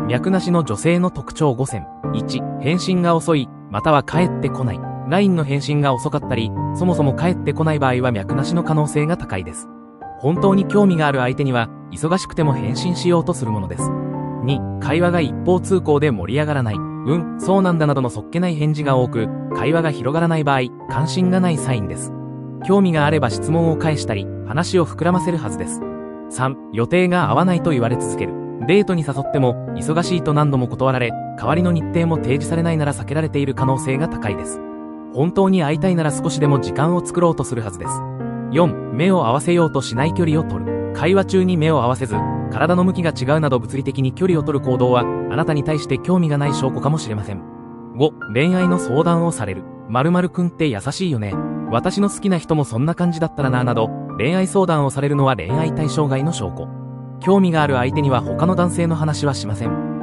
脈なしの女性の特徴5選。1、返信が遅い、または返ってこない。LINE の返信が遅かったり、そもそも返ってこない場合は脈なしの可能性が高いです。本当に興味がある相手には、忙しくても返信しようとするものです。2、会話が一方通行で盛り上がらない。そうなんだなどのそっけない返事が多く、会話が広がらない場合、関心がないサインです。興味があれば質問を返したり、話を膨らませるはずです。3、予定が合わないと言われ続ける。デートに誘っても、忙しいと何度も断られ、代わりの日程も提示されないなら避けられている可能性が高いです。本当に会いたいなら少しでも時間を作ろうとするはずです。4、目を合わせようとしない距離を取る。会話中に目を合わせず、体の向きが違うなど物理的に距離を取る行動は、あなたに対して興味がない証拠かもしれません。5、恋愛の相談をされる。〇〇くんって優しいよね。私の好きな人もそんな感じだったらななど、恋愛相談をされるのは恋愛対象外の証拠。興味がある相手には他の男性の話はしません。